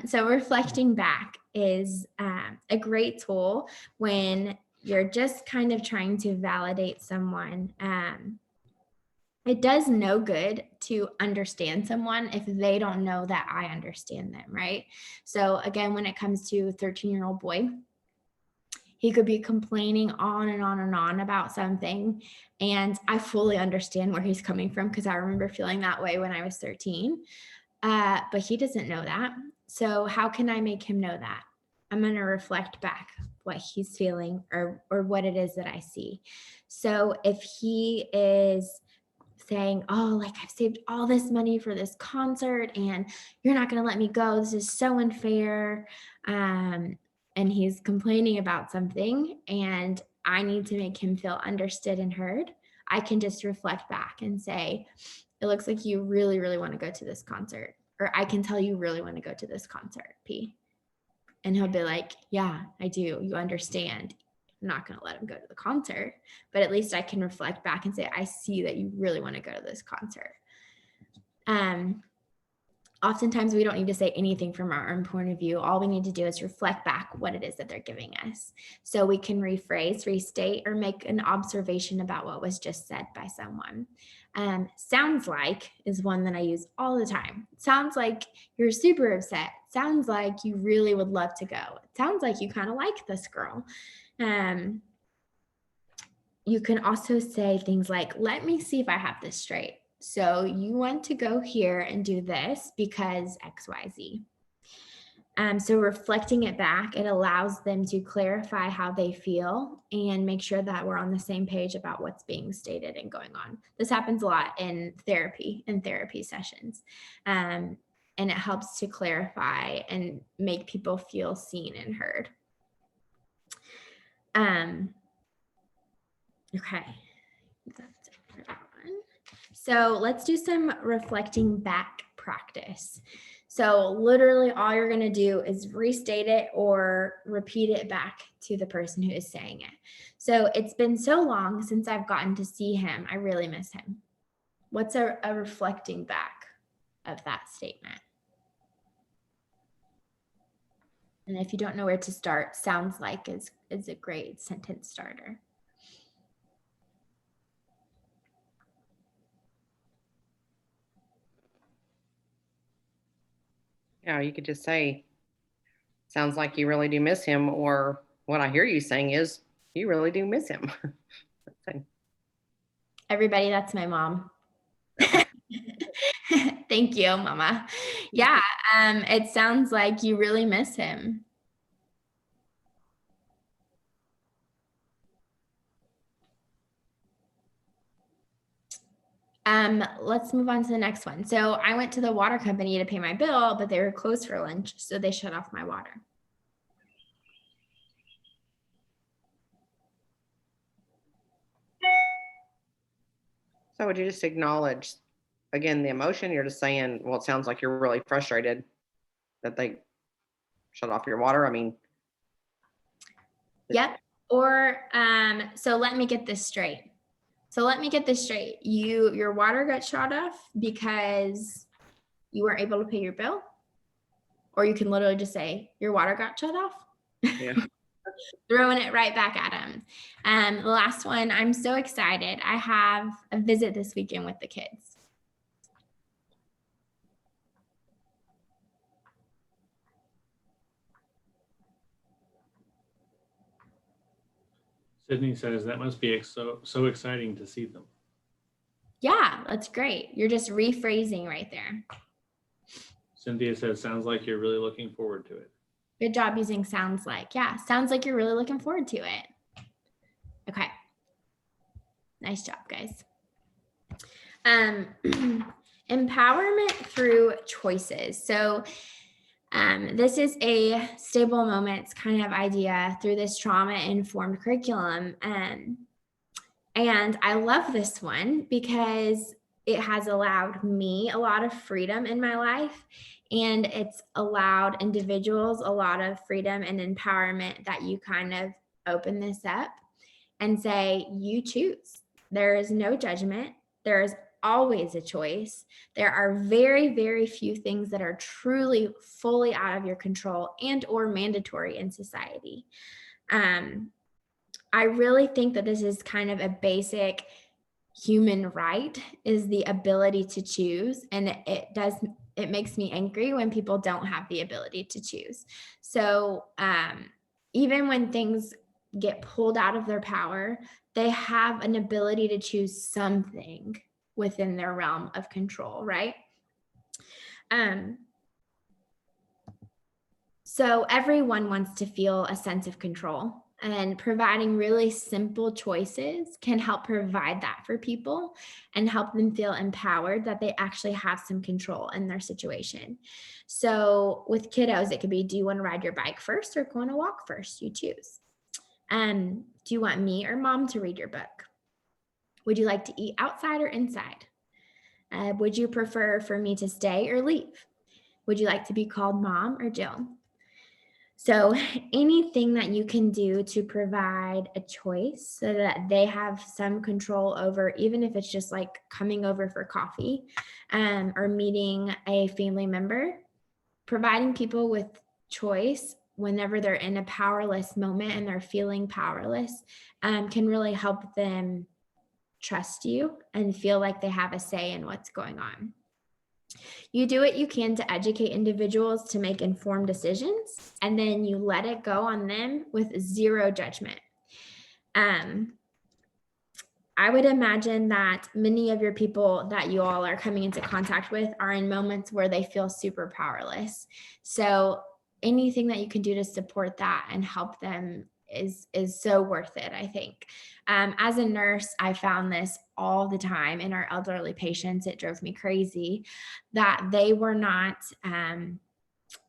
So reflecting back is a great tool when you're just kind of trying to validate someone. It does no good to understand someone if they don't know that I understand them, right? So again, when it comes to a 13-year-old boy, he could be complaining on and on and on about something. And I fully understand where he's coming from, because I remember feeling that way when I was 13. But he doesn't know that. So how can I make him know that? I'm going to reflect back what he's feeling or what it is that I see. So if he is saying, oh, like I've saved all this money for this concert and you're not going to let me go, this is so unfair. And he's complaining about something and I need to make him feel understood and heard, I can just reflect back and say, it looks like you really, really want to go to this concert. Or I can tell you really want to go to this concert, P. And he'll be like, yeah, I do. You understand. I'm not going to let him go to the concert, but at least I can reflect back and say, I see that you really want to go to this concert. Oftentimes we don't need to say anything from our own point of view. All we need to do is reflect back what it is that they're giving us. So we can rephrase, restate, or make an observation about what was just said by someone. Sounds like is one that I use all the time. Sounds like you're super upset. Sounds like you really would love to go. It sounds like you kind of like this girl. You can also say things like, let me see if I have this straight. So you want to go here and do this because X, Y, Z. So reflecting it back, it allows them to clarify how they feel and make sure that we're on the same page about what's being stated and going on. This happens a lot in therapy sessions. and it helps to clarify and make people feel seen and heard. Okay. That's it for that one. So let's do some reflecting back practice. So literally all you're going to do is restate it or repeat it back to the person who is saying it. So it's been so long since I've gotten to see him. I really miss him. What's a reflecting back of that statement? And if you don't know where to start, sounds like is a great sentence starter. Yeah, you could just say, sounds like you really do miss him, or what I hear you saying is you really do miss him. Everybody, that's my mom. Thank you, Mama. Yeah, it sounds like you really miss him. Let's move on to the next one. So I went to the water company to pay my bill, but they were closed for lunch, so they shut off my water. So would you just acknowledge, again, the emotion? You're just saying, well, it sounds like you're really frustrated that they shut off your water. I mean. Yep. Or, so let me get this straight. Your water got shut off because you weren't able to pay your bill? Or you can literally just say, your water got shut off? Yeah. Throwing it right back at him. The last one, I'm so excited. I have a visit this weekend with the kids. Sydney says that must be so exciting to see them. Yeah, that's great. You're just rephrasing right there. Cynthia says, sounds like you're really looking forward to it. Good job using sounds like. Yeah, sounds like you're really looking forward to it. Okay. Nice job, guys. Empowerment through choices. So this is a stable moments kind of idea through this trauma-informed curriculum. And I love this one because it has allowed me a lot of freedom in my life, and it's allowed individuals a lot of freedom and empowerment that you kind of open this up and say, you choose. There is no judgment. There is always a choice. There are very, very few things that are truly fully out of your control and or mandatory in society. I really think that this is kind of a basic human right, is the ability to choose. And it makes me angry when people don't have the ability to choose. So even when things get pulled out of their power, they have an ability to choose something within their realm of control, right? So everyone wants to feel a sense of control, and providing really simple choices can help provide that for people and help them feel empowered that they actually have some control in their situation. So with kiddos, it could be, do you want to ride your bike first or go on a walk first? You choose. Do you want me or mom to read your book? Would you like to eat outside or inside? Would you prefer for me to stay or leave? Would you like to be called Mom or Jill? So anything that you can do to provide a choice so that they have some control over, even if it's just like coming over for coffee or meeting a family member, providing people with choice whenever they're in a powerless moment and they're feeling powerless can really help them trust you and feel like they have a say in what's going on. You do what you can to educate individuals to make informed decisions, and then you let it go on them with zero judgment. I would imagine that many of your people that you all are coming into contact with are in moments where they feel super powerless. So anything that you can do to support that and help them is so worth it, I think. As a nurse, I found this all the time in our elderly patients. It drove me crazy that they were not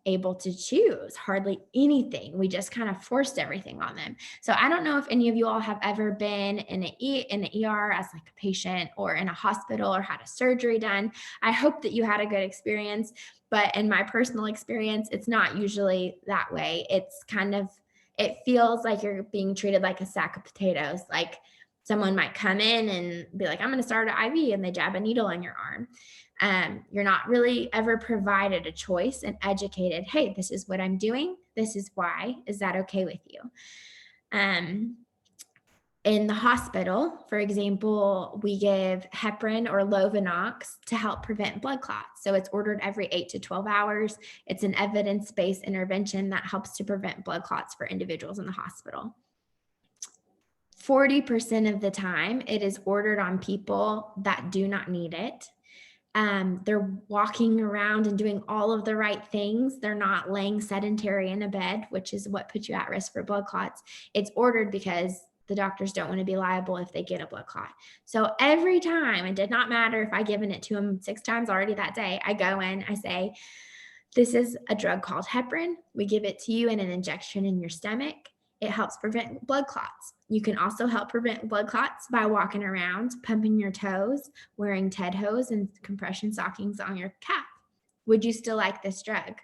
able to choose hardly anything. We just kind of forced everything on them. So I don't know if any of you all have ever been in an ER as like a patient, or in a hospital, or had a surgery done. I hope that you had a good experience, but in my personal experience, it's not usually that way. It's kind of, it feels like you're being treated like a sack of potatoes. Like someone might come in and be like, I'm going to start an IV, and they jab a needle in your arm. You're not really ever provided a choice and educated, hey, this is what I'm doing. This is why. Is that okay with you? In the hospital, for example, we give heparin or Lovenox to help prevent blood clots. So it's ordered every 8 to 12 hours. It's an evidence-based intervention that helps to prevent blood clots for individuals in the hospital. 40% of the time, it is ordered on people that do not need it. They're walking around and doing all of the right things. They're not laying sedentary in a bed, which is what puts you at risk for blood clots. It's ordered because the doctors don't want to be liable if they get a blood clot. So every time, it did not matter if I given it to them 6 times already that day, I go in, I say, this is a drug called heparin. We give it to you in an injection in your stomach. It helps prevent blood clots. You can also help prevent blood clots by walking around, pumping your toes, wearing TED hose and compression stockings on your calf. Would you still like this drug?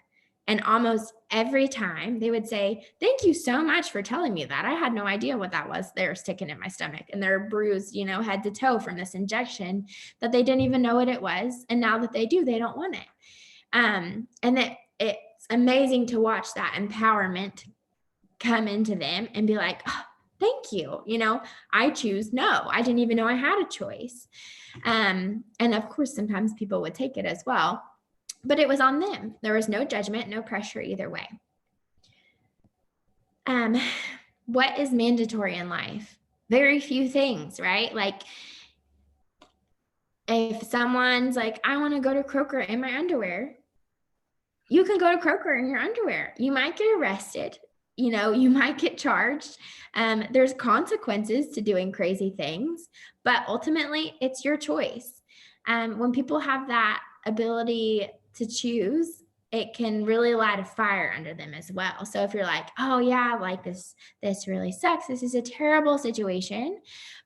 And almost every time they would say, thank you so much for telling me that. I had no idea what that was they were sticking in my stomach, and they're bruised, head to toe from this injection that they didn't even know what it was. And now that they do, they don't want it. And that it's amazing to watch that empowerment come into them and be like, oh, thank you. I choose no. I didn't even know I had a choice. And of course, sometimes people would take it as well, but it was on them. There was no judgment, no pressure either way. What is mandatory in life? Very few things, right? Like if someone's like, I want to go to Kroger in my underwear, you can go to Kroger in your underwear. You might get arrested. You might get charged. There's consequences to doing crazy things, but ultimately it's your choice. When people have that ability to choose, it can really light a fire under them as well. So if you're like, oh yeah, like this really sucks. This is a terrible situation.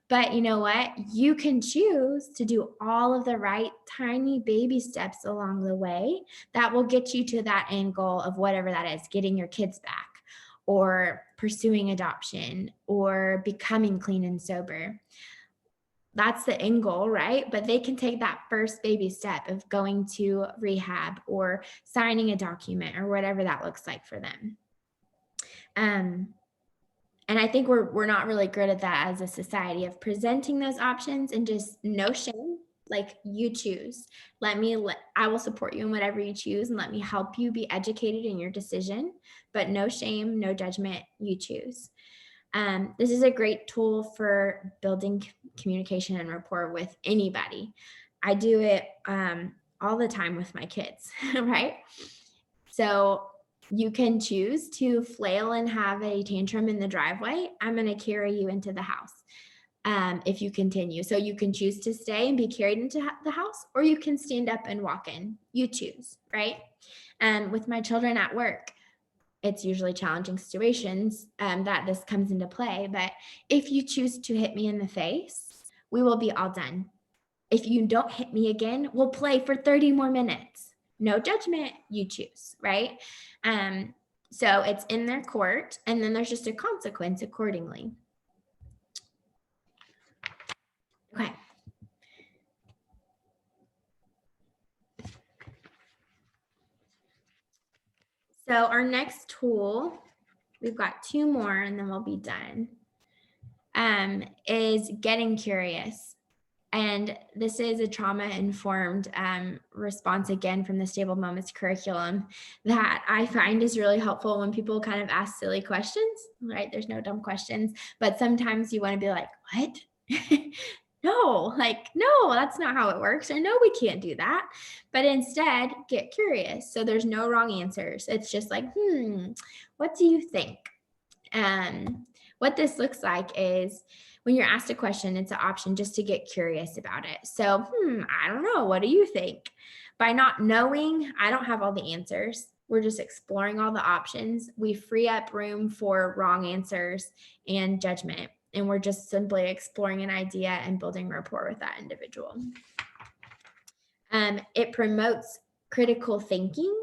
But you know what? You can choose to do all of the right tiny baby steps along the way that will get you to that end goal of whatever that is, getting your kids back, or pursuing adoption, or becoming clean and sober. That's the end goal, right? But they can take that first baby step of going to rehab or signing a document or whatever that looks like for them. And I think we're not really good at that as a society, of presenting those options and just no shame. Like, you choose. I will support you in whatever you choose, and let me help you be educated in your decision, but no shame, no judgment, you choose. This is a great tool for building communication and rapport with anybody. I do it all the time with my kids, right? So you can choose to flail and have a tantrum in the driveway. I'm going to carry you into the house. If you continue. So you can choose to stay and be carried into the house, or you can stand up and walk in. You choose, right? And with my children at work, it's usually challenging situations that this comes into play. But if you choose to hit me in the face, we will be all done. If you don't hit me again, we'll play for 30 more minutes. No judgment, you choose, right? So it's in their court, and then there's just a consequence accordingly. Okay. So our next tool, we've got 2 more and then we'll be done, is getting curious. And this is a trauma-informed response, again, from the Stable Moments curriculum, that I find is really helpful when people kind of ask silly questions, right? There's no dumb questions, but sometimes you want to be like, what? No, that's not how it works. Or no, we can't do that. But instead, get curious. So there's no wrong answers. It's just like, what do you think? What this looks like is When you're asked a question, it's an option just to get curious about it. So, I don't know. What do you think? By not knowing, I don't have all the answers. We're just exploring all the options. We free up room for wrong answers and judgment. And we're just simply exploring an idea and building rapport with that individual. It promotes critical thinking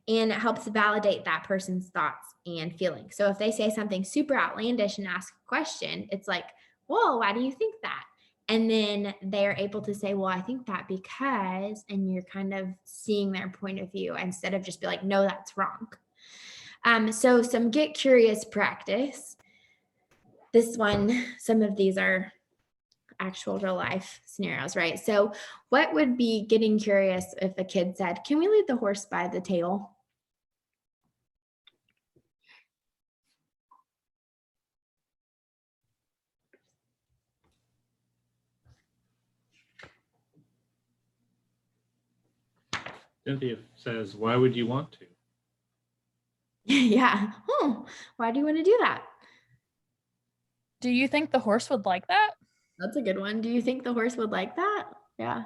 and it helps validate that person's thoughts and feelings. So if they say something super outlandish and ask a question, it's like, whoa, why do you think that? And then they're able to say, well, I think that because, and you're kind of seeing their point of view instead of just be like, no, that's wrong. So some get curious practice. This one, some of these are actual real life scenarios, right? So what would be getting curious if a kid said, can we lead the horse by the tail? Cynthia says, why would you want to? Yeah. Why do you want to do that? Do you think the horse would like that? That's a good one. Do you think the horse would like that? Yeah.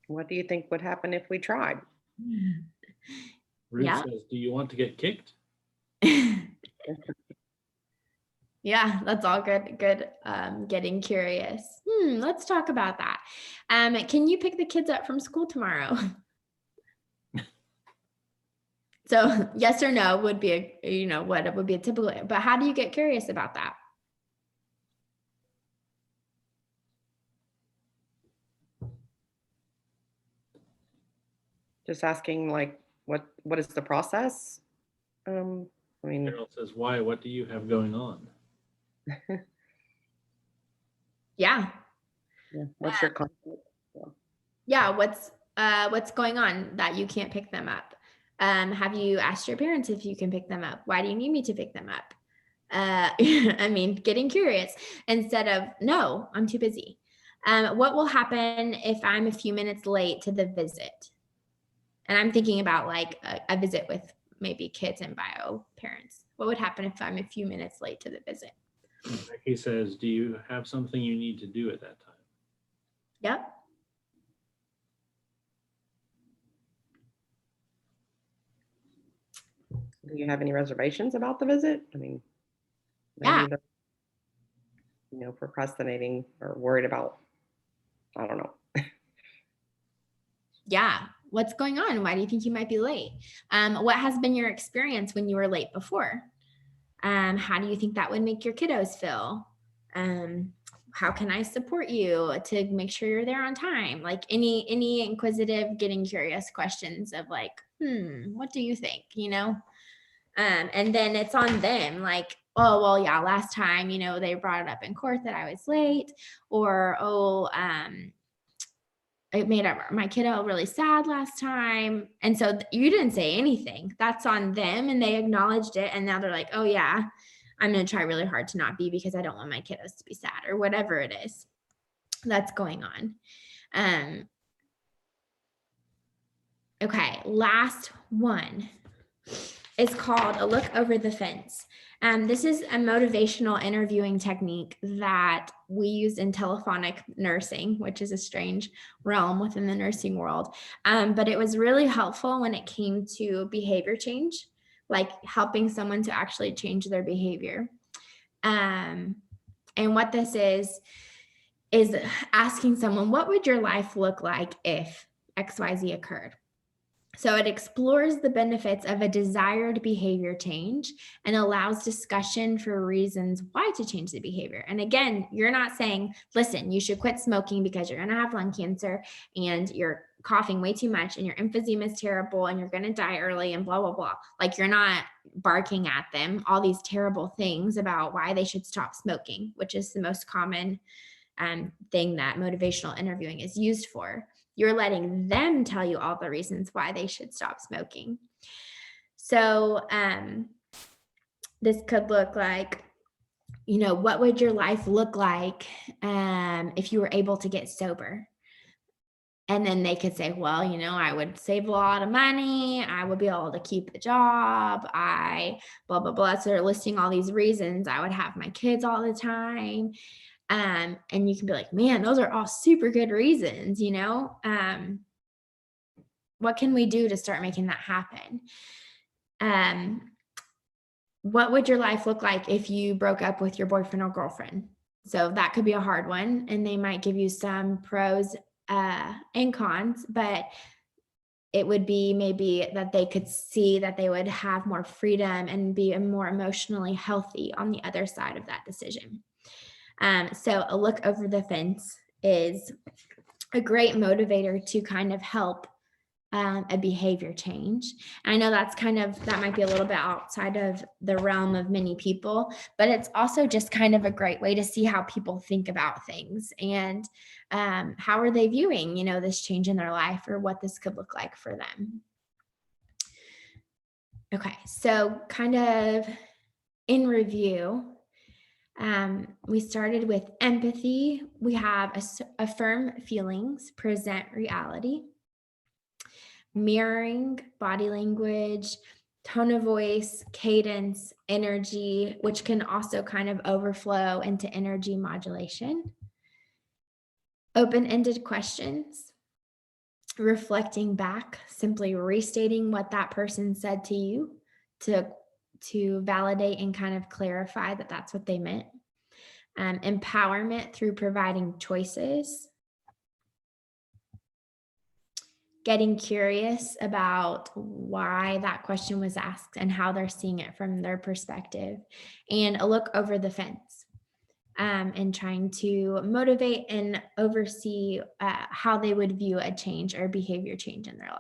What do you think would happen if we tried? Ruth Yeah. says, do you want to get kicked? Yeah, that's all good. Good. Getting curious. Let's talk about that. Can you pick the kids up from school tomorrow? So yes or no would be what it would be a typical, but how do you get curious about that? Just asking like, what is the process? I mean, Carol says, why? What do you have going on? Yeah. what's your conflict? Yeah. What's going on that you can't pick them up? Have you asked your parents if you can pick them up? Why do you need me to pick them up? I mean, getting curious instead of, no, I'm too busy. What will happen if I'm a few minutes late to the visit? And I'm thinking about like a visit with maybe kids and bio parents. What would happen if I'm a few minutes late to the visit? Becky says, do you have something you need to do at that time? Yep. Do you have any reservations about the visit? I mean, Yeah. they're, procrastinating or worried about, I don't know. Yeah. What's going on? Why do you think you might be late? What has been your experience when you were late before? How do you think that would make your kiddos feel? How can I support you to make sure you're there on time? Like any inquisitive, getting curious questions of like, what do you think? And then it's on them, like, oh, well, yeah, last time, they brought it up in court that I was late, or, it made my kiddo really sad last time. And so you didn't say anything. That's on them. And they acknowledged it. And now they're like, oh yeah, I'm going to try really hard to not be because I don't want my kiddos to be sad or whatever it is that's going on. Okay. Last one is called a look over the fence. This is a motivational interviewing technique that we use in telephonic nursing, which is a strange realm within the nursing world. But it was really helpful when it came to behavior change, like helping someone to actually change their behavior. And what this is asking someone, what would your life look like if XYZ occurred? So it explores the benefits of a desired behavior change and allows discussion for reasons why to change the behavior. And again, you're not saying, listen, you should quit smoking because you're going to have lung cancer and you're coughing way too much and your emphysema is terrible and you're going to die early and blah, blah, blah. Like you're not barking at them all these terrible things about why they should stop smoking, which is the most common thing that motivational interviewing is used for. You're letting them tell you all the reasons why they should stop smoking. So this could look like, what would your life look like if you were able to get sober? And then they could say, well, I would save a lot of money. I would be able to keep the job. I blah, blah, blah. So they're listing all these reasons. I would have my kids all the time. And you can be like, man, those are all super good reasons, what can we do to start making that happen? What would your life look like if you broke up with your boyfriend or girlfriend? So that could be a hard one. And they might give you some pros and cons, but it would be maybe that they could see that they would have more freedom and be more emotionally healthy on the other side of that decision. So a look over the fence is a great motivator to kind of help a behavior change. And I know that might be a little bit outside of the realm of many people, but it's also just kind of a great way to see how people think about things and how are they viewing, this change in their life or what this could look like for them. Okay, so kind of in review, we started with empathy. We have affirm feelings, present reality. Mirroring, body language, tone of voice, cadence, energy, which can also kind of overflow into energy modulation. Open-ended questions, reflecting back, simply restating what that person said to you to validate and kind of clarify that that's what they meant. Empowerment through providing choices. Getting curious about why that question was asked and how they're seeing it from their perspective, and a look over the fence, and trying to motivate and oversee how they would view a change or behavior change in their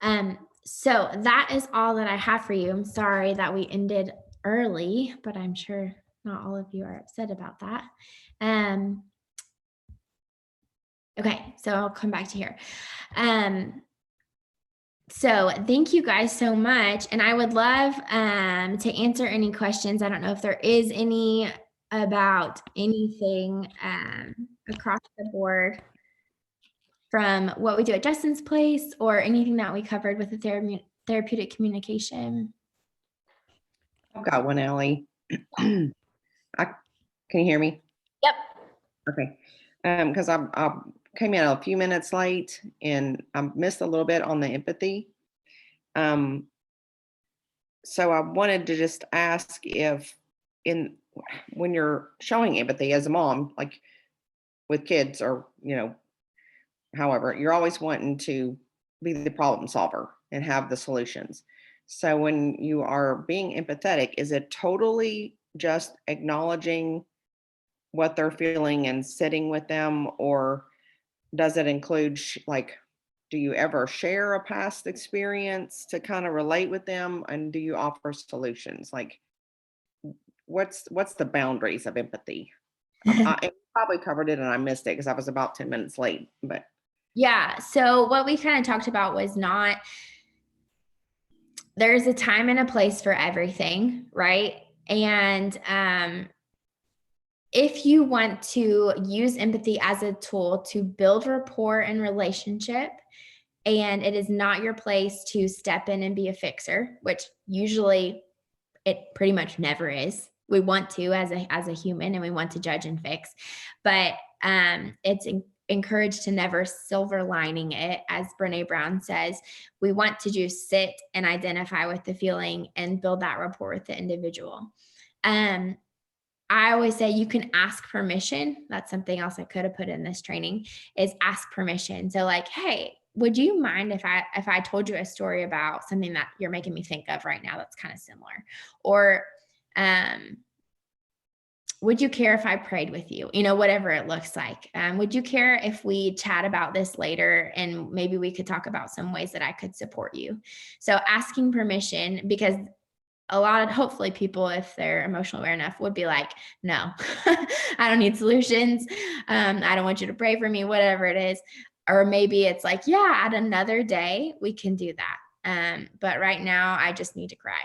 life. So that is all that I have for you. I'm sorry that we ended early, but I'm sure not all of you are upset about that. Okay, so I'll come back to here. So thank you guys so much. And I would love to answer any questions. I don't know if there is any about anything across the board from what we do at Justin's Place or anything that we covered with the therapeutic communication. I've got one, Allie. Can you hear me? Yep. Okay. Because I came in a few minutes late and I missed a little bit on the empathy. So I wanted to just ask if when you're showing empathy as a mom, like with kids or, however, you're always wanting to be the problem solver and have the solutions. So when you are being empathetic, is it totally just acknowledging what they're feeling and sitting with them, or does it include do you ever share a past experience to kind of relate with them, and do you offer solutions? Like what's the boundaries of empathy? I probably covered it and I missed it because I was about 10 minutes late, but yeah, so what we kind of talked about was there's a time and a place for everything, right? And if you want to use empathy as a tool to build rapport and relationship, and it is not your place to step in and be a fixer, which usually it pretty much never is. We want to as a human, and we want to judge and fix, but it's encouraged to never silver lining it. As Brene Brown says, we want to just sit and identify with the feeling and build that rapport with the individual. I always say you can ask permission. That's something else I could have put in this training, is ask permission. So like, hey, would you mind if I told you a story about something that you're making me think of right now that's kind of similar? Or would you care if I prayed with you? Whatever it looks like. Would you care if we chat about this later and maybe we could talk about some ways that I could support you? So asking permission, because hopefully people, if they're emotionally aware enough, would be like, no, I don't need solutions. I don't want you to pray for me, whatever it is. Or maybe it's like, yeah, at another day we can do that. But right now I just need to cry.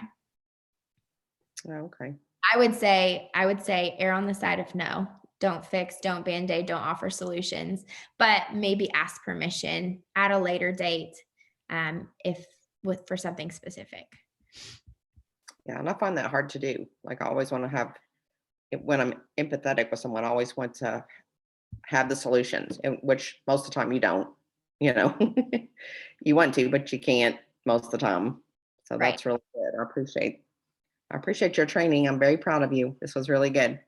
okay. I would say err on the side of no. don't fix, don't band-aid, don't offer solutions, but maybe ask permission at a later date if for something specific. Yeah, and I find that hard to do. Like I always want to have, when I'm empathetic with someone, I always want to have the solutions, and which most of the time you don't, you know. You want to, but you can't most of the time. So Right. that's really good. I appreciate your training. I'm very proud of you. This was really good.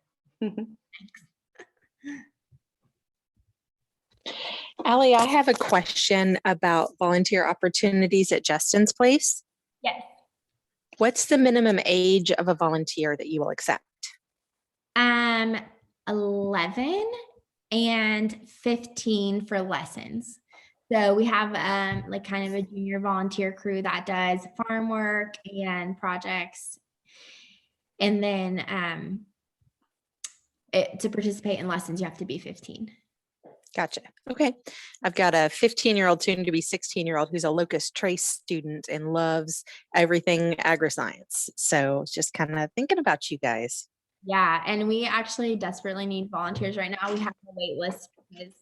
Allie, I have a question about volunteer opportunities at Justin's Place. Yes. What's the minimum age of a volunteer that you will accept? 11 and 15 for lessons. So we have like kind of a junior volunteer crew that does farm work and projects. And then to participate in lessons, you have to be 15. Gotcha. Okay. I've got a 15-year-old, soon to be 16-year-old, who's a Locust Trace student and loves everything agri-science. So just kind of thinking about you guys. Yeah, and we actually desperately need volunteers right now. We have a wait list because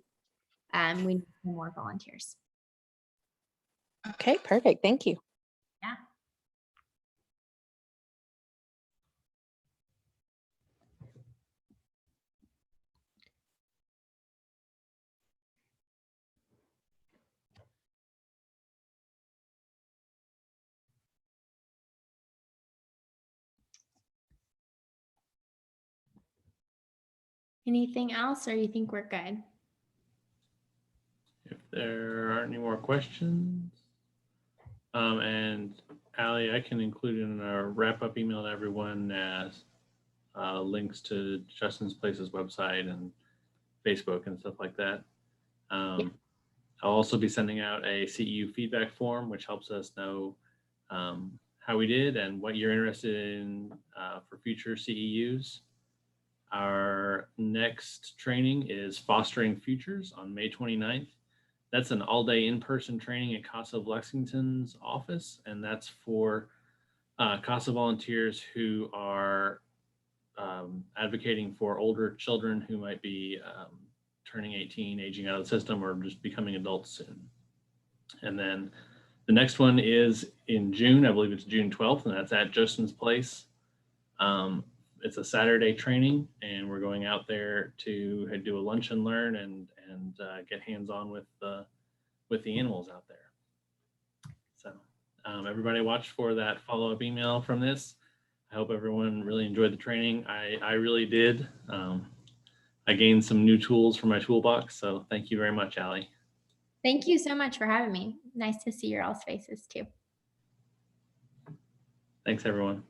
we need more volunteers. Okay, perfect. Thank you. Yeah. Anything else, or you think we're good? If there aren't any more questions, and Allie, I can include in our wrap-up email to everyone as links to Justin's Place's website and Facebook and stuff like that. I'll also be sending out a CEU feedback form, which helps us know how we did and what you're interested in for future CEUs. Our next training is Fostering Futures on May 29th. That's an all-day in-person training at CASA of Lexington's office, and that's for CASA volunteers who are advocating for older children who might be turning 18, aging out of the system, or just becoming adults soon. And then the next one is in June. I believe it's June 12th, and that's at Justin's Place. It's a Saturday training, and we're going out there to do a lunch and learn and get hands-on with the animals out there. So everybody watch for that follow-up email from this. I hope everyone really enjoyed the training. I really did. I gained some new tools for my toolbox, so thank you very much, Allie. Thank you so much for having me. Nice to see your all's faces too. Thanks, everyone.